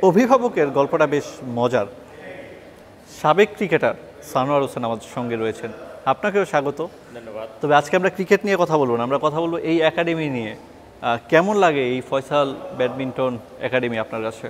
অভিভাবকের গল্পটা বেশ মজার। সাবেক ক্রিকেটার সানোয়ার হোসেন আমাদের সঙ্গে রয়েছেন, আপনাকেও স্বাগত। ধন্যবাদ। তবে আজকে আমরা ক্রিকেট নিয়ে কথা বলবো না, আমরা কথা বলবো এই একাডেমি নিয়ে। কেমন লাগে এই ফয়সাল ব্যাডমিন্টন একাডেমি আপনার কাছে?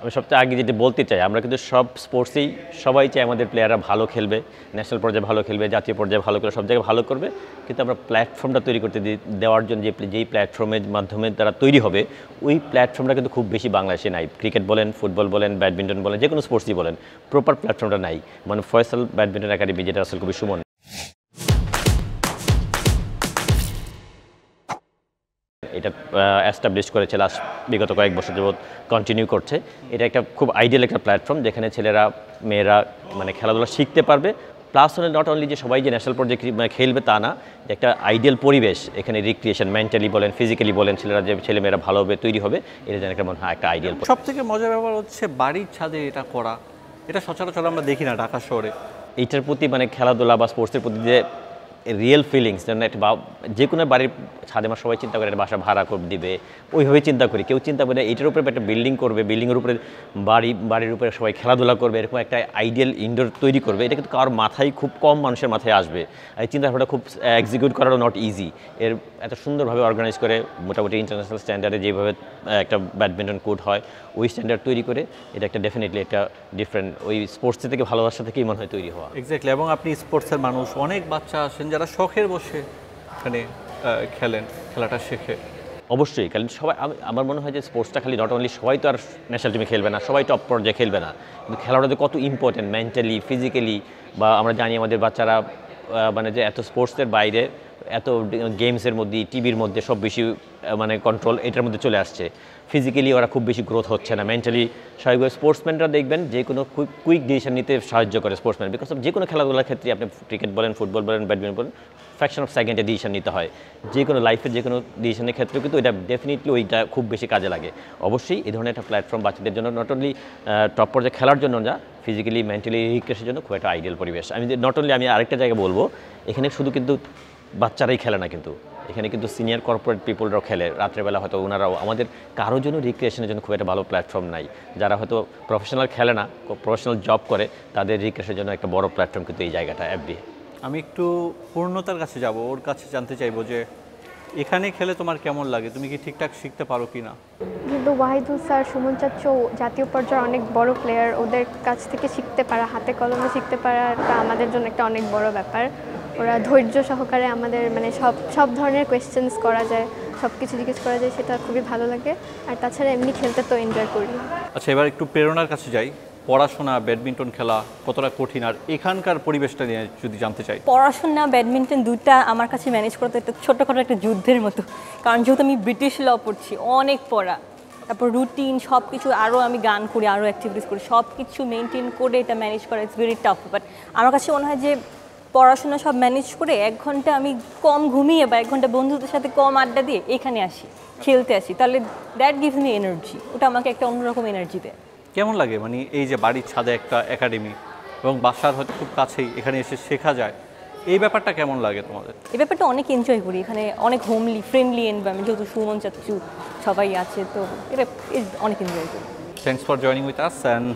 আমি সবচেয়ে আগে যেটা বলতে চাই, আমরা কিন্তু সব স্পোর্টসেই সবাই চাই আমাদের প্লেয়াররা ভালো খেলবে, ন্যাশনাল পর্যায়ে ভালো খেলবে, জাতীয় পর্যায়ে ভালো খেলবে, সব জায়গায় ভালো করবে। কিন্তু আমরা প্ল্যাটফর্মটা তৈরি করতে দেওয়ার জন্য যেই প্ল্যাটফর্মের মাধ্যমে তারা তৈরি হবে, ওই প্ল্যাটফর্মটা কিন্তু খুব বেশি বাংলাদেশে নাই। ক্রিকেট বলেন, ফুটবল বলেন, ব্যাডমিন্টন বলেন, যে কোনো স্পোর্টসই বলেন, প্রপার প্ল্যাটফর্মটা নাই। মানে ফয়সাল ব্যাডমিন্টন একাডেমি, যেটা আসলে খুবই সুমন, এটা অ্যাস্টাবলিশ করেছে লাস্ট বিগত কয়েক বছর যাবৎ কন্টিনিউ করছে। এটা একটা খুব আইডিয়াল একটা প্ল্যাটফর্ম, যেখানে ছেলেরা মেয়েরা মানে খেলাধুলা শিখতে পারবে। প্লাস হলে নট অনলি যে সবাই যে ন্যাশনাল পর্যায়ে খেলবে তা না, যে একটা আইডিয়াল পরিবেশ এখানে রিক্রিয়েশন, মেন্টালি বলেন, ফিজিক্যালি বলেন, ছেলেমেয়েরা ভালোভাবে তৈরি হবে। এটা যেন একটা মনে হয় একটা আইডিয়াল। সব থেকে মজার ব্যাপার হচ্ছে বাড়ির ছাদে এটা করা, এটা সচরাচর আমরা দেখি না ঢাকা শহরে। এইটার প্রতি মানে খেলাধুলা বা স্পোর্টসের প্রতি যে রিয়েল ফিলিংস, যেন একটা যে কোনো বাড়ির ছাদে আমার সবাই চিন্তা করে একটা বাসা ভাড়া করে দিবে, ওইভাবেই চিন্তা করি। কেউ চিন্তা করে এইটার উপরে একটা বিল্ডিং করবে, বিল্ডিংয়ের উপরে বাড়ির উপরে সবাই খেলাধুলা করবে, এরকম একটা আইডিয়াল ইনডোর তৈরি করবে। এটা কিন্তু কারোর মাথায়, খুব কম মানুষের মাথায় আসবে। এই চিন্তাভাবনাটা খুব এক্সিকিউট করারও নট ইজি। এর এত সুন্দরভাবে অর্গানাইজ করে মোটামুটি ইন্টারন্যাশনাল স্ট্যান্ডার্ডে যেভাবে একটা ব্যাডমিন্টন কোর্ট হয়, ওই স্ট্যান্ডার্ড তৈরি করে এটা একটা ডেফিনেটলি একটা ডিফারেন্ট, ওই স্পোর্টসের থেকে ভালোবাসা থেকেই মনে হয় তৈরি হওয়া। এক্স্যাক্টলি। এবং আপনি স্পোর্টসের মানুষ, অনেক বাচ্চা আসেন যারা শখের বসে এখানে খেলেন, খেলাটা শেখে। অবশ্যই, কারণ সবাই, আমার মনে হয় যে স্পোর্টসটা খালি নট অনলি সবাই তো আর ন্যাশনাল টিমে খেলবে না, সবাই টপ পর্যায়ে খেলবে না, কিন্তু খেলাটা যে কত ইম্পর্টেন্ট মেন্টালি, ফিজিক্যালি। বা আমরা জানি আমাদের বাচ্চারা মানে যে এত স্পোর্টসের বাইরে, এত গেমসের মধ্যে, টিভির মধ্যে সব বেশি মানে কন্ট্রোল এটার মধ্যে চলে আসছে। ফিজিক্যালি ওরা খুব বেশি গ্রোথ হচ্ছে না, মেন্টালি স্বাভাবিক। স্পোর্টসম্যানরা দেখবেন যে কোনো কুইক ডিসিশন নিতে সাহায্য করে স্পোর্টসম্যান, বিকজ অফ যে কোনো খেলাধুলার ক্ষেত্রে, আপনি ক্রিকেট বলেন, ফুটবল বলেন, ব্যাডমিন্টন বলেন, ফ্র্যাকশন অফ সেকেন্ডে ডিসিশন নিতে হয়। যে কোনো লাইফের যে কোনো ডিসিশনের ক্ষেত্রেও কিন্তু এটা ডেফিনেটলি ওইটা খুব বেশি কাজে লাগে। অবশ্যই এই ধরনের একটা প্ল্যাটফর্ম বাচ্চাদের জন্য, নট অনলি টপ পর্যায়ে খেলার জন্য যা, ফিজিক্যালি মেন্টালি রিক্রিয়েশনের জন্য খুব একটা আইডিয়াল পরিবেশ। নট অনলি, আমি আরেকটা জায়গায় বলবো, এখানে শুধু কিন্তু বাচ্চারাই খেলে না, কিন্তু এখানে কিন্তু সিনিয়র কর্পোরেট পিপলরাও খেলে। রাত্রেবেলা হয়তো ওনারাও, আমাদের কারোর জন্য রিক্রিয়েশনের জন্য খুব একটা ভালো প্ল্যাটফর্ম নাই। যারা হয়তো প্রফেশনাল খেলে না, প্রফেশনাল জব করে, তাদের রিক্রিয়েশনের জন্য একটা বড় প্ল্যাটফর্ম কিন্তু এই জায়গাটা এফবি। আমি একটু পূর্ণতার কাছে যাব, ওর কাছে জানতে চাইবো যে এখানে খেলে তোমার কেমন লাগে, তুমি কি ঠিকঠাক শিখতে পারো কি না? কিন্তু ওয়াহিদুল স্যার, সুমন চাচ্চু জাতীয় পর্যায়ে অনেক বড় প্লেয়ার, ওদের কাছ থেকে শিখতে পারা, হাতে কলমে শিখতে পারাটা আমাদের জন্য একটা অনেক বড় ব্যাপার। ওরা ধৈর্য সহকারে আমাদের মানে সব ধরনের কোয়েশ্চেন্স করা যায়, সব কিছু জিজ্ঞেস করা যায়, সেটা খুবই ভালো লাগে। আর তাছাড়া এমনি খেলতে তো এনজয় করি। আচ্ছা, এবার একটু প্রেরণার কাছে যাই। পড়াশোনা, ব্যাডমিন্টন খেলা কতটা কঠিন, আর এখানকার পরিবেশটা নিয়ে যদি জানতে চাই। পড়াশোনা, ব্যাডমিন্টন দুইটা আমার কাছে ম্যানেজ করতে একটা ছোটোখাটো একটা যুদ্ধের মতো, কারণ যেহেতু আমি ব্রিটিশ ল পড়ছি, অনেক পড়া, তারপর রুটিন, সব কিছু, আরও আমি গান করি, আরও অ্যাক্টিভিটিস করি, সব কিছু মেনটেন করে এটা ম্যানেজ করা ইটস ভেরি টাফ। বাট আমার কাছে মনে হয় যে পড়াশোনা সব ম্যানেজ করে 1 ঘন্টা আমি কম ঘুমিয়ে বা 1 ঘন্টা বন্ধুদের সাথে কম আড্ডা দিয়ে এখানে আসি, খেলতে আসি, তাহলে দ্যাট গিভস মি এনার্জি। ওটা আমাকে একটা অন্যরকম এনার্জি দেয়। কেমন লাগে মানে এই যে বাড়ির ছাদে একটা একাডেমি এবং বাসার হয়তো খুব কাছেই, এখানে এসে শেখা যায়, এই ব্যাপারটা কেমন লাগে তোমাদের? এই ব্যাপারটা অনেক এনজয় করি। এখানে অনেক হোমলি, ফ্রেন্ডলি এনভায়রনমেন্ট, যেহেতু সুমন চাচ্চু সবাই আছে, তো এটা অনেক এনজয় করি। Thanks for joining with us and